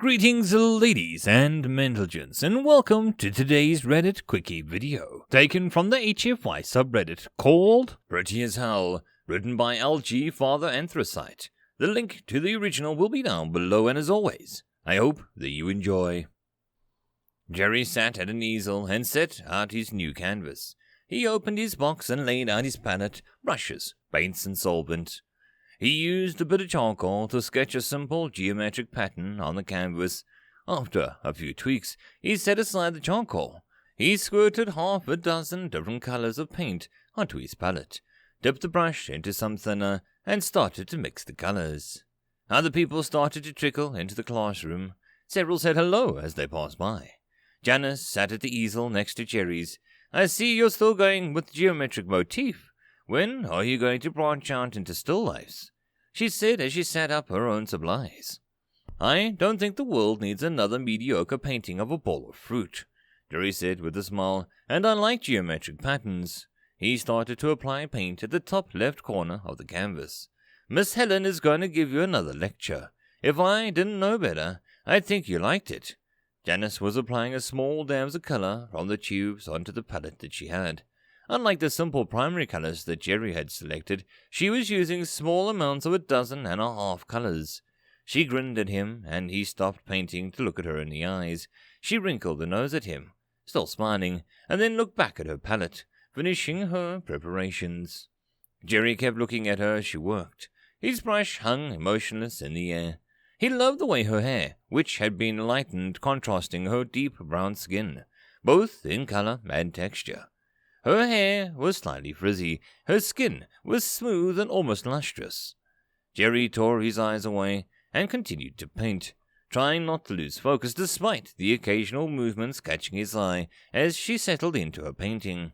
Greetings ladies and gentlemen, and welcome to today's Reddit Quickie video, taken from the HFY subreddit called Pretty as Hell, written by LG Father Anthracite. The link to the original will be down below, and as always, I hope that you enjoy. Jerry sat at an easel and set out his new canvas. He opened his box and laid out his palette, brushes, paints and solvent. He used a bit of charcoal to sketch a simple geometric pattern on the canvas. After a few tweaks, he set aside the charcoal. He squirted half a dozen different colors of paint onto his palette, dipped the brush into some thinner, and started to mix the colors. Other people started to trickle into the classroom. Several said hello as they passed by. Janice sat at the easel next to Jerry's. "I see you're still going with the geometric motif. When are you going to branch out into still lifes?" she said as she sat up her own supplies. "I don't think the world needs another mediocre painting of a bowl of fruit," Jerry said with a smile, "and I like geometric patterns." He started to apply paint at the top left corner of the canvas. "Miss Helen is going to give you another lecture. If I didn't know better, I'd think you liked it." Janice was applying a small dabs of color from the tubes onto the palette that she had. Unlike the simple primary colors that Jerry had selected, she was using small amounts of 12.5 colors. She grinned at him, and he stopped painting to look at her in the eyes. She wrinkled the nose at him, still smiling, and then looked back at her palette, finishing her preparations. Jerry kept looking at her as she worked. His brush hung motionless in the air. He loved the way her hair, which had been lightened, contrasting her deep brown skin, both in color and texture. Her hair was slightly frizzy. Her skin was smooth and almost lustrous. Jerry tore his eyes away and continued to paint, trying not to lose focus despite the occasional movements catching his eye as she settled into her painting.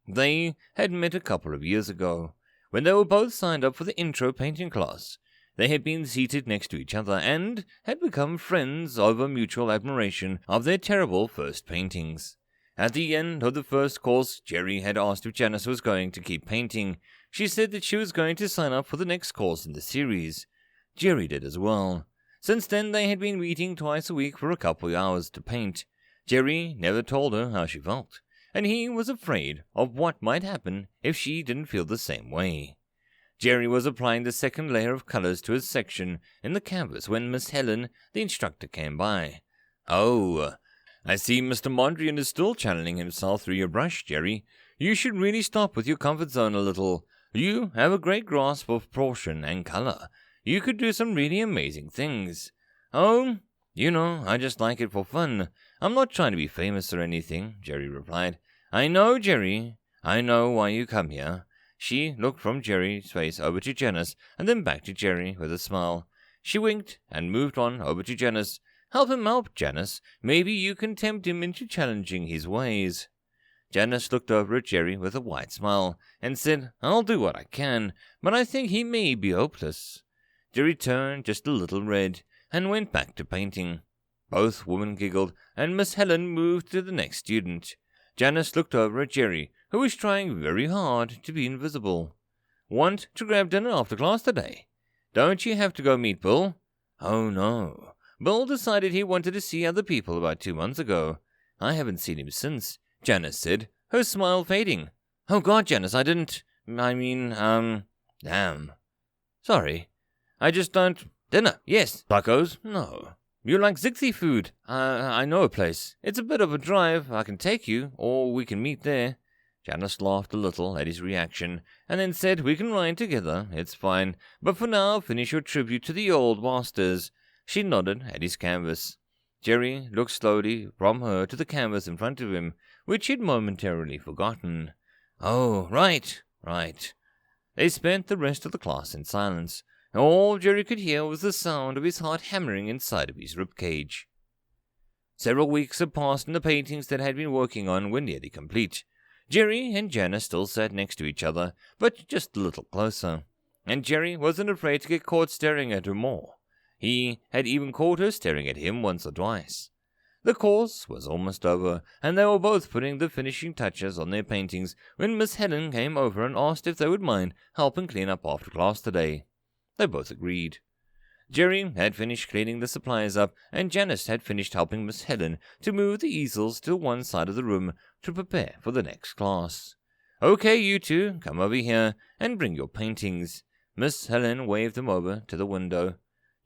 They had met a couple of years ago, when they were both signed up for the intro painting class. They had been seated next to each other and had become friends over mutual admiration of their terrible first paintings. At the end of the first course, Jerry had asked if Janice was going to keep painting. She said that she was going to sign up for the next course in the series. Jerry did as well. Since then, they had been meeting twice a week for a couple of hours to paint. Jerry never told her how she felt, and he was afraid of what might happen if she didn't feel the same way. Jerry was applying the second layer of colors to his section in the canvas when Miss Helen, the instructor, came by. "Oh, I see Mr. Mondrian is still channeling himself through your brush, Jerry. You should really stop with your comfort zone a little. You have a great grasp of proportion and color. You could do some really amazing things." "Oh, I just like it for fun. I'm not trying to be famous or anything," Jerry replied. "I know, Jerry. I know why you come here." She looked from Jerry's face over to Janice and then back to Jerry with a smile. She winked and moved on over to Janice. "Help him out, Janice. Maybe you can tempt him into challenging his ways." Janice looked over at Jerry with a wide smile and said, "I'll do what I can, but I think he may be hopeless." Jerry turned just a little red and went back to painting. Both women giggled, and Miss Helen moved to the next student. Janice looked over at Jerry, who was trying very hard to be invisible. "Want to grab dinner after class today? Don't you have to go meet Bill?" "Oh, no. Bill decided he wanted to see other people about 2 months ago. I haven't seen him since," Janice said, her smile fading. "Oh God, Janice, damn. Sorry. I just don't... Dinner, yes. Tacos, no. You like Zixi food? I know a place. It's a bit of a drive. I can take you, or we can meet there." Janice laughed a little at his reaction, and then said, "We can ride together. It's fine. But for now, finish your tribute to the old masters." She nodded at his canvas. Jerry looked slowly from her to the canvas in front of him, which he'd momentarily forgotten. "Oh, right. They spent the rest of the class in silence. All Jerry could hear was the sound of his heart hammering inside of his ribcage. Several weeks had passed, and the paintings that had been working on were nearly complete. Jerry and Jenna still sat next to each other, but just a little closer, and Jerry wasn't afraid to get caught staring at her more. He had even caught her staring at him once or twice. The course was almost over, and they were both putting the finishing touches on their paintings when Miss Helen came over and asked if they would mind helping clean up after class today. They both agreed. Jerry had finished cleaning the supplies up, and Janice had finished helping Miss Helen to move the easels to one side of the room to prepare for the next class. "Okay, you two, come over here and bring your paintings." Miss Helen waved them over to the window.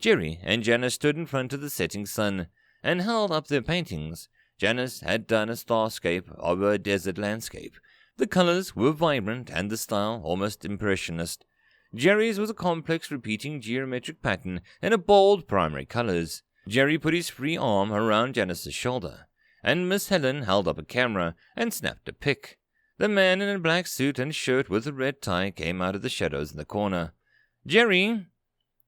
Jerry and Janice stood in front of the setting sun and held up their paintings. Janice had done a starscape of a desert landscape. The colors were vibrant and the style almost impressionist. Jerry's was a complex repeating geometric pattern in a bold primary colors. Jerry put his free arm around Janice's shoulder, and Miss Helen held up a camera and snapped a pic. The man in a black suit and shirt with a red tie came out of the shadows in the corner. "Jerry!"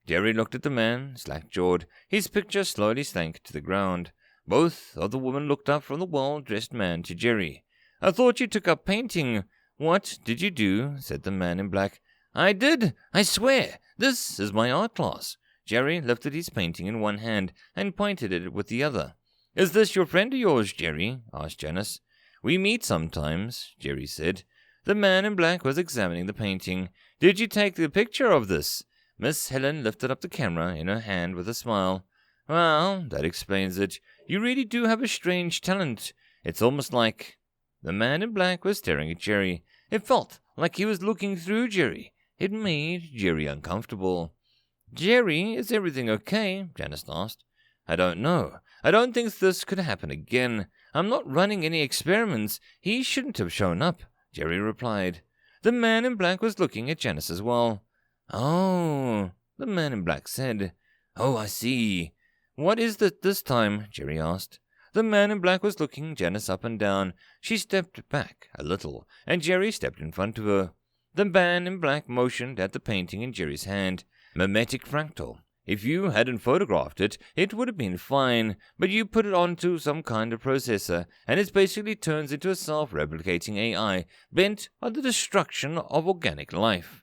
Jerry looked at the man, slack-jawed. His picture slowly sank to the ground. Both of the women looked up from the well-dressed man to Jerry. "I thought you took up painting." "What did you do?" said the man in black. "I did, I swear. This is my art class." Jerry lifted his painting in one hand and pointed at it with the other. "Is this your friend of yours, Jerry?" asked Janice. "We meet sometimes," Jerry said. The man in black was examining the painting. "Did you take the picture of this?" Miss Helen lifted up the camera in her hand with a smile. "Well, that explains it. You really do have a strange talent. It's almost like—" The man in black was staring at Jerry. It felt like he was looking through Jerry. It made Jerry uncomfortable. "Jerry, is everything okay?" Janice asked. "I don't know. I don't think this could happen again. I'm not running any experiments. He shouldn't have shown up," Jerry replied. The man in black was looking at Janice as well. "Oh," the man in black said. "Oh, I see. What is it this time?" Jerry asked. The man in black was looking Janice up and down. She stepped back a little, and Jerry stepped in front of her. The man in black motioned at the painting in Jerry's hand. "Mimetic fractal. If you hadn't photographed it, it would have been fine, but you put it onto some kind of processor, and it basically turns into a self-replicating AI bent on the destruction of organic life."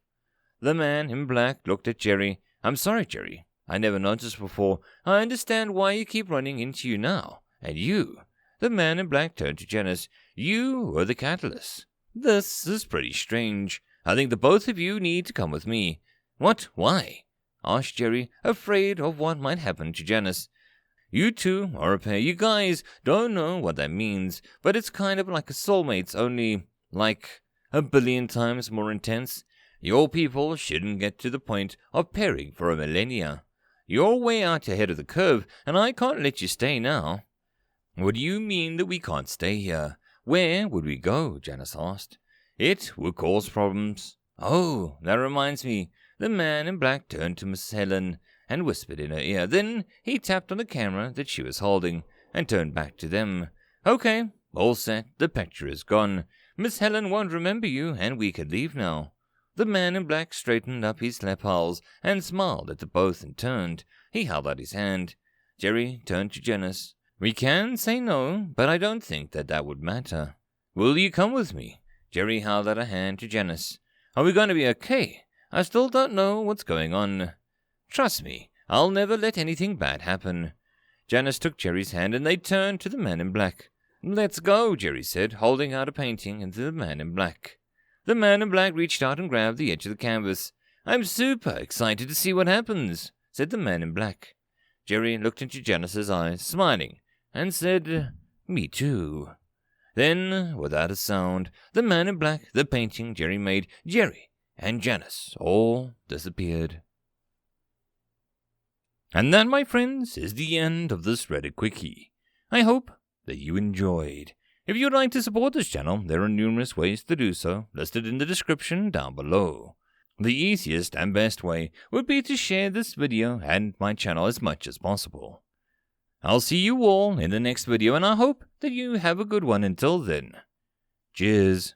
The man in black looked at Jerry. "I'm sorry, Jerry. I never noticed before. I understand why you keep running into you now. And you." The man in black turned to Janice. "You were the catalyst. This is pretty strange. I think the both of you need to come with me." "What? Why?" asked Jerry, afraid of what might happen to Janice. "You two are a pair. You guys don't know what that means, but it's kind of like a soulmates, only, like, a billion times more intense. Your people shouldn't get to the point of pairing for a millennia. You're way out ahead of the curve, and I can't let you stay now." "What do you mean that we can't stay here? Where would we go?" Janice asked. "It would cause problems." "Oh, that reminds me." The man in black turned to Miss Helen and whispered in her ear. Then he tapped on the camera that she was holding and turned back to them. "Okay, all set. The picture is gone. Miss Helen won't remember you, and we can leave now." The man in black straightened up his lapels and smiled at the both and turned. He held out his hand. Jerry turned to Janice. "We can say no, but I don't think that would matter. Will you come with me?" Jerry held out a hand to Janice. "Are we going to be okay? I still don't know what's going on." "Trust me, I'll never let anything bad happen." Janice took Jerry's hand and they turned to the man in black. "Let's go," Jerry said, holding out a painting into the man in black. The man in black reached out and grabbed the edge of the canvas. "I'm super excited to see what happens," said the man in black. Jerry looked into Janice's eyes, smiling, and said, "Me too." Then, without a sound, the man in black, the painting Jerry made, Jerry and Janice all disappeared. And that, my friends, is the end of this Reddit Quickie. I hope that you enjoyed. If you would like to support this channel, there are numerous ways to do so, listed in the description down below. The easiest and best way would be to share this video and my channel as much as possible. I'll see you all in the next video, and I hope that you have a good one until then. Cheers.